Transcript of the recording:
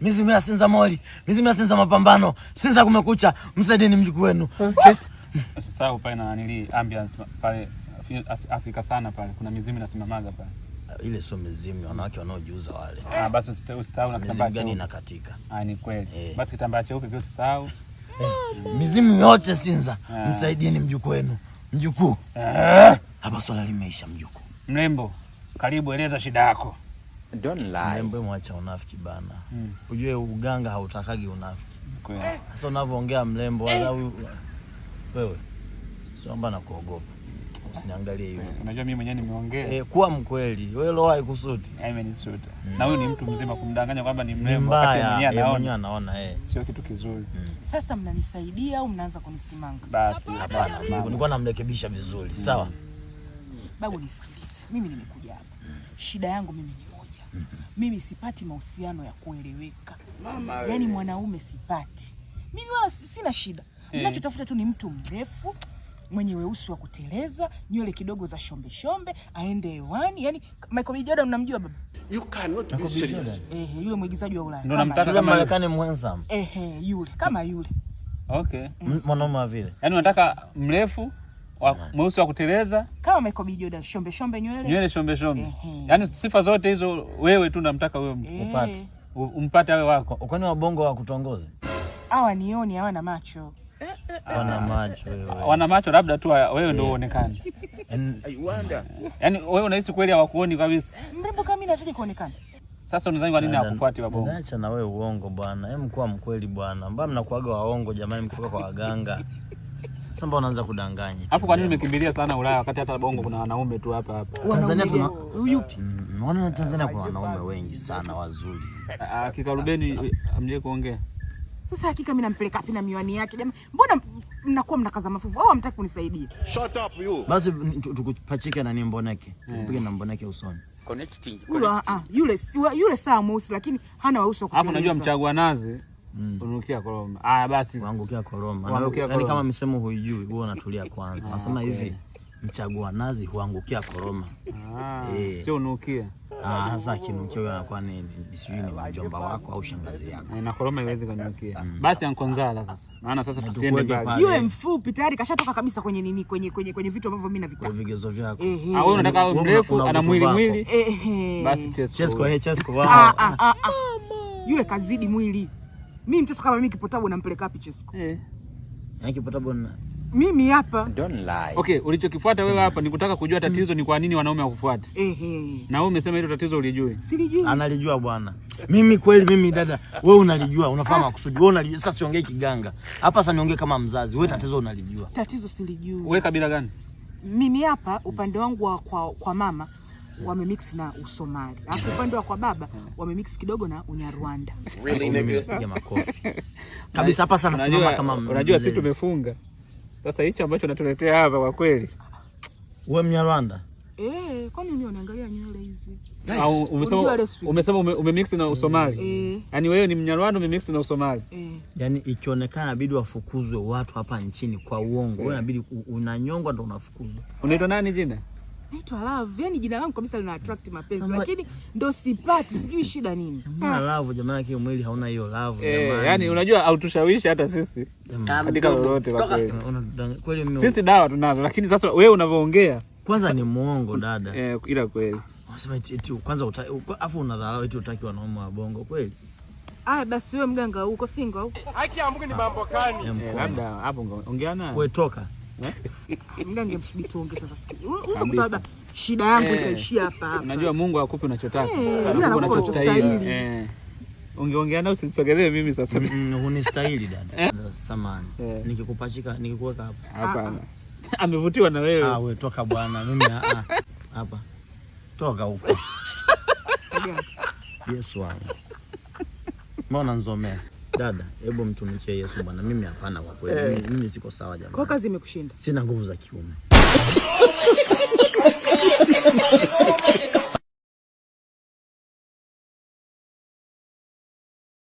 Mizimu ya Sinza Moli, mizimu ya Sinza Mapambano, Sinza kumekucha, msaidieni mjukuu wenu. Usisahau pale na nili ambiance pale Afrika sana pale. Kuna mizimu inasimamaga pale. Ile sio mizimu, wanawake wanaojiuza wale. Basi usisahau na kitambaa gani inakatika. Ni kweli. Basi kitambaa cheupe pia usisahau. Mizimu yote Sinza, msaidieni mjukuu wenu. Mjukuu. Hapa swala limeisha mjukuu. Mlembo, karibu eleza shida yako. Don't lie. Mlembo mwacha unafiki bana. Ujue uganga hautakagi unafiki. Kweli. Sasa unavyoongea Mlembo wala wewe siomba na kuogopa. Usiniangalie hivyo. Unajua mimi mwenyewe nimeongea. Kuwa mkweli. Wewe roho haikusuti. Imenisuta. Na huyu ni mtu mzima kumdanganya kwamba ni Mlembo wakati mwenyewe anaona sio kitu kizuri. Sasa mnanisaidia au mnaanza kunisimanga? Basi hapana. Nilikuwa namrekebisha vizuri. Sawa? Babu nisikilize. Mimi nimekuja hapa. Shida yangu mimi ni moja. Mimi sipati mahusiano ya kueleweka. Yaani mwanaume sipati. Mimi wala sina shida. Ninachotafuta tu ni mtu mrefu, mwenye weusi wa kuteleza, nywele kidogo za shombe shombe, aende hewani. Yaani Michael B. Jordan unamjua baba? You cannot be serious. Yule mwigizaji wa Ulaya. Ndio namtaka kama Marekani mwenzamu. Yule kama yule. Okay. Mwanaume vile. Yaani unataka mrefu, mweusi wa kuteleza kama Michael B. Jordan, shombe shombe nywele shombe shombe. Yaani sifa zote hizo wewe tu namtaka wewe upate. Umpate awe wako. Kwani wabongo wa kutongoza? Hawa nioni hawana macho. Wana macho wewe. Wana macho labda tu wewe ndio uonekane. I wonder. Yaani wewe unahisi kweli hawakuoni kabisa? Mrembo kama mimi nataka kuonekana. Sasa unadhani kwa nini hakufuati wabongo? Acha na wewe uongo bwana. Hem kuwa mkweli bwana. Mbona mnakuaga waongo jamani mkifika kwa waganga? Sasa mbona unaanza kudanganya? Hapo kwa nini umekimbilia sana Ulaya wakati hata bongo kuna wanaume tu hapa? Tanzania tuna yupi? Unaona Tanzania kuna wanaume wengi sana wazuri. Hakika Rubeni amje kuongea. Sasa hakika mimi nampeleka wapi na miwani yake jamani? Mbona mnakuwa mnakaza mafuvu au hamtaki kunisaidia? Shut up you. Basi tukupachike na Mboneke. Tupige na Mboneke usoni. Connecting. Yule sawa mweusi lakini hana uso kuteleza. Hapo unajua mchagua nazi. Unukia koroma. Basi kuangukia koroma. Yaani kama msemo huijui, wewe unatulia kwanza. Nasema hivi, mchagua nazi huangukia koroma. Sio unukia. Sasa kinukia wewe anakuwa ni sijui ni mjomba wako au shangazi yako. Na koroma haiwezi kunukia. Basi Ankonzala sasa. Maana sasa tusiende mbali. Yule mfupi tayari kashatoka kabisa kwenye nini kwenye vitu ambavyo mimi navitaka. Vigezo vyako. Wewe unataka awe mrefu, ana mwili. Basi Chesko. Yule kazidi mwili. Mimi mtoto kama mimi Kipotabo nampeleka wapi Chesko? Yaani Kipotabo na mimi hapa. Don't lie. Okay, ulichokifuata wewe hapa ni kutaka kujua tatizo ni kwa nini wanaume wakufuate. Na wewe umesema hilo tatizo ulijui. Silijui. Analijua bwana. Mimi kweli mimi dada, wewe unalijua, unafahamu makusudi. Wewe unalijua. Sasa siongee kiganga. Hapa sasa niongee kama mzazi. Wewe tatizo unalijua. Tatizo silijui. Wewe kabila gani? Mimi hapa upande wangu kwa mama wamemix na Usomali. Hapo upande wa kwa baba wamemix kidogo na Unyarwanda. Really nigga? Ya makofi. Kabisa hapa sana simama kama unajua sisi tumefunga. Sasa hicho ambacho natuletea hapa kwa kweli. Wewe Mnyarwanda? Kwani mimi unaangalia nywele hizi? Umesema umemix na Usomali. Yaani wewe ni Mnyarwanda umemix na Usomali. Yaani ikionekana inabidi wafukuzwe watu hapa nchini kwa uongo. Wewe inabidi unanyongwa ndo unafukuzwa. Unaitwa nani jina? Naitwa Love. Yaani jina langu kabisa lina attract mapenzi lakini ndo sipati, sijui shida nini. Mbona Love jamani yake mwili hauna hiyo Love jamani. Yaani unajua hautushawishi hata sisi. Katika lolote kwa kweli. Kweli mimi. Sisi dawa tunazo lakini sasa wewe unavyoongea kwanza ni muongo dada. Ila kweli. Unasema eti kwanza afu unadharau eti utaki wanaume wa bongo kweli. Basi wewe mganga uko single au? Haki ya Mungu ni mambo gani? Labda hapo ongea naye. Wewe toka. Mganga msubiri tuongee sasa. Baba shida yangu ikaishia hapa. Unajua Mungu akupe unachotaka. Anakupa unachostahili. Ungeongea nao usisogelee mimi sasa. Hunistahili dada. Samahani. Nikikupachika nikikuweka hapa. Hapana. Amevutiwa na wewe. Wewe toka bwana. Mimi hapa. Toka huko. Yesu wangu. Mbona nzomea? Dada, hebu mtumikie Yesu bwana. Mimi hapana kwa kweli. Mimi siko sawa jamani. Kwa kazi imekushinda. Sina nguvu za kiume.